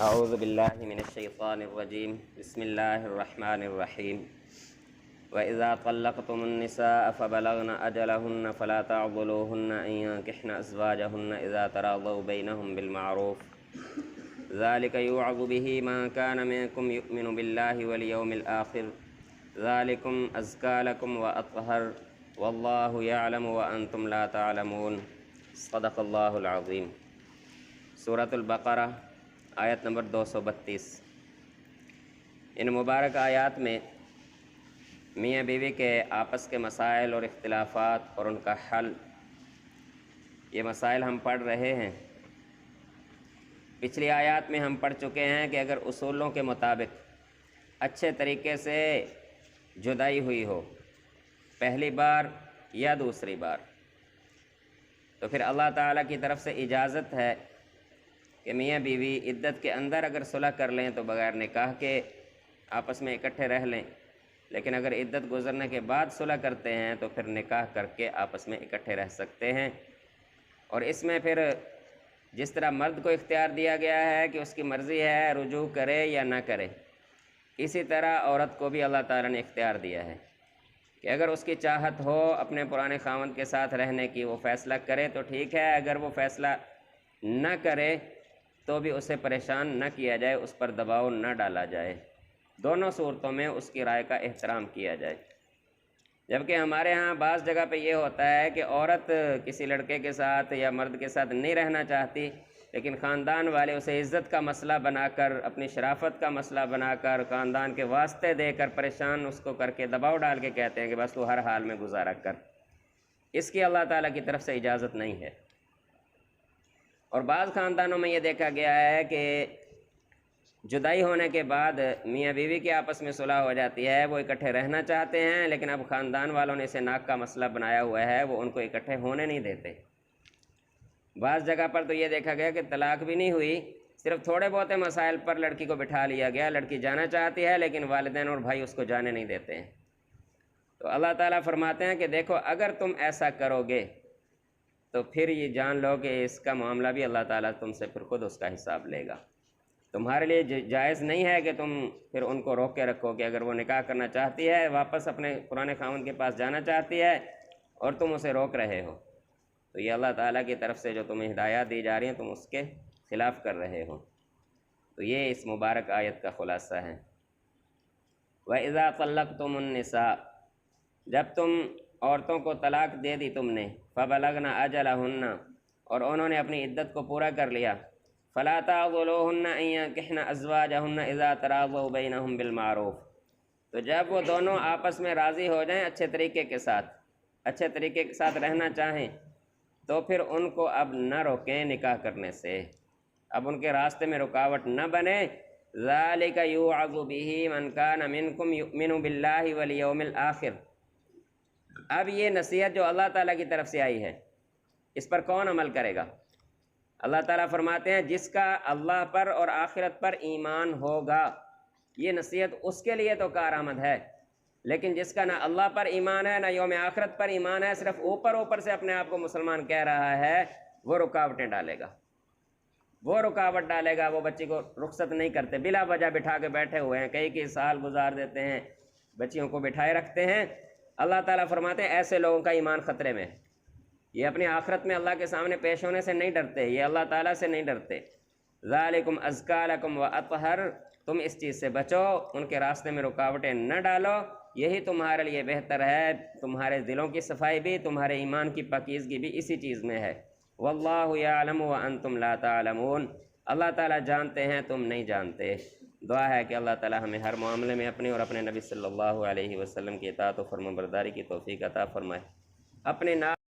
اعوذ باللہ من الشیطان الرجیم بسم اللہ الرحمن الرحیم وَإِذَا طَلَّقْتُمُ النِّسَاءَ فَبَلَغْنَ أَجَلَهُنَّ فَلَا تَعْضُلُوهُنَّ أَن يَنكِحْنَ أَزْوَاجَهُنَّ إِذَا تَرَاضَوْا بَيْنَهُم بِالْمَعْرُوفِ ذَلِكَ يُوعَظُ بِهِ مَن كَانَ مِنكُمْ يُؤْمِنُ بِاللَّهِ وَالْيَوْمِ الْآخِرِ ذَلِكُمْ أَزْكَىٰ لَكُمْ وَأَطْهَرُ وَاللَّهُ يَعْلَمُ وَأَنتُمْ لَا تَعْلَمُونَ صدق اللہ العظیم۔ سورۃ البقرہ آیت نمبر 232۔ ان مبارک آیات میں میاں بیوی کے آپس کے مسائل اور اختلافات اور ان کا حل، یہ مسائل ہم پڑھ رہے ہیں۔ پچھلی آیات میں ہم پڑھ چکے ہیں کہ اگر اصولوں کے مطابق اچھے طریقے سے جدائی ہوئی ہو پہلی بار یا دوسری بار، تو پھر اللہ تعالیٰ کی طرف سے اجازت ہے کہ میاں بیوی عدت کے اندر اگر صلح کر لیں تو بغیر نکاح کے آپس میں اکٹھے رہ لیں، لیکن اگر عدت گزرنے کے بعد صلح کرتے ہیں تو پھر نکاح کر کے آپس میں اکٹھے رہ سکتے ہیں۔ اور اس میں پھر جس طرح مرد کو اختیار دیا گیا ہے کہ اس کی مرضی ہے رجوع کرے یا نہ کرے، اسی طرح عورت کو بھی اللہ تعالیٰ نے اختیار دیا ہے کہ اگر اس کی چاہت ہو اپنے پرانے خاوند کے ساتھ رہنے کی، وہ فیصلہ کرے تو ٹھیک ہے، اگر وہ فیصلہ نہ کرے تو بھی اسے پریشان نہ کیا جائے، اس پر دباؤ نہ ڈالا جائے، دونوں صورتوں میں اس کی رائے کا احترام کیا جائے۔ جبکہ ہمارے ہاں بعض جگہ پہ یہ ہوتا ہے کہ عورت کسی لڑکے کے ساتھ یا مرد کے ساتھ نہیں رہنا چاہتی، لیکن خاندان والے اسے عزت کا مسئلہ بنا کر، اپنی شرافت کا مسئلہ بنا کر، خاندان کے واسطے دے کر پریشان اس کو کر کے دباؤ ڈال کے کہتے ہیں کہ بس تو ہر حال میں گزارا کر۔ اس کی اللہ تعالیٰ کی طرف سے اجازت نہیں ہے۔ اور بعض خاندانوں میں یہ دیکھا گیا ہے کہ جدائی ہونے کے بعد میاں بیوی کے آپس میں صلح ہو جاتی ہے، وہ اکٹھے رہنا چاہتے ہیں، لیکن اب خاندان والوں نے اسے ناک کا مسئلہ بنایا ہوا ہے، وہ ان کو اکٹھے ہونے نہیں دیتے۔ بعض جگہ پر تو یہ دیکھا گیا کہ طلاق بھی نہیں ہوئی، صرف تھوڑے بہت مسائل پر لڑکی کو بٹھا لیا گیا، لڑکی جانا چاہتی ہے لیکن والدین اور بھائی اس کو جانے نہیں دیتے ہیں۔ تو اللہ تعالیٰ فرماتے ہیں کہ دیکھو اگر تم ایسا کرو گے تو پھر یہ جان لو کہ اس کا معاملہ بھی اللہ تعالیٰ تم سے پھر خود اس کا حساب لے گا۔ تمہارے لیے جائز نہیں ہے کہ تم پھر ان کو روک کے رکھو کہ اگر وہ نکاح کرنا چاہتی ہے، واپس اپنے پرانے خاوند کے پاس جانا چاہتی ہے اور تم اسے روک رہے ہو، تو یہ اللہ تعالیٰ کی طرف سے جو تمہیں ہدایات دی جا رہی ہیں تم اس کے خلاف کر رہے ہو۔ تو یہ اس مبارک آیت کا خلاصہ ہے۔ وَإِذَا طَلَّقْتُمُ النِّسَاءَ، جب تم عورتوں کو طلاق دے دی تم نے، فَبَلَغْنَ أَجَلَهُنَّ، اور انہوں نے اپنی عدت کو پورا کر لیا، فَلَا تَعْضُلُوهُنَّ أَن يَنكِحْنَ أَزْوَاجَهُنَّ إِذَا تَرَاضَوْا بَيْنَهُم بِالْمَعْرُوفِ، تو جب وہ دونوں آپس میں راضی ہو جائیں اچھے طریقے کے ساتھ رہنا چاہیں، تو پھر ان کو اب نہ روکیں نکاح کرنے سے، اب ان کے راستے میں رکاوٹ نہ بنے۔ ذَلِكَ يُوعَظُ بِهِ مَن كَانَ مِنكُمْ يُؤْمِنُ بِاللَّهِ وَالْيَوْمِ الْآخِرِ۔ اب یہ نصیحت جو اللہ تعالیٰ کی طرف سے آئی ہے، اس پر کون عمل کرے گا؟ اللہ تعالیٰ فرماتے ہیں جس کا اللہ پر اور آخرت پر ایمان ہوگا، یہ نصیحت اس کے لیے تو کارآمد ہے، لیکن جس کا نہ اللہ پر ایمان ہے نہ یوم آخرت پر ایمان ہے، صرف اوپر سے اپنے آپ کو مسلمان کہہ رہا ہے، وہ رکاوٹیں ڈالے گا، وہ رکاوٹ ڈالے گا، وہ بچی کو رخصت نہیں کرتے، بلا وجہ بٹھا کے بیٹھے ہوئے ہیں، کئی سال گزار دیتے ہیں، بچیوں کو بٹھائے رکھتے ہیں۔ اللہ تعالیٰ فرماتے ہیں ایسے لوگوں کا ایمان خطرے میں ہے، یہ اپنی آخرت میں اللہ کے سامنے پیش ہونے سے نہیں ڈرتے، یہ اللہ تعالیٰ سے نہیں ڈرتے۔ ذالکم ازکیٰ لکم واطہر، تم اس چیز سے بچو، ان کے راستے میں رکاوٹیں نہ ڈالو، یہی تمہارے لیے بہتر ہے، تمہارے دلوں کی صفائی بھی، تمہارے ایمان کی پاکیزگی بھی اسی چیز میں ہے۔ واللہ یعلم وانتم لا تعلمون، اللہ تعالیٰ جانتے ہیں تم نہیں جانتے۔ دعا ہے کہ اللہ تعالیٰ ہمیں ہر معاملے میں اپنے اور اپنے نبی صلی اللہ علیہ وسلم کی اطاعت و فرمانبرداری کی توفیق عطا فرمائے۔ اپنے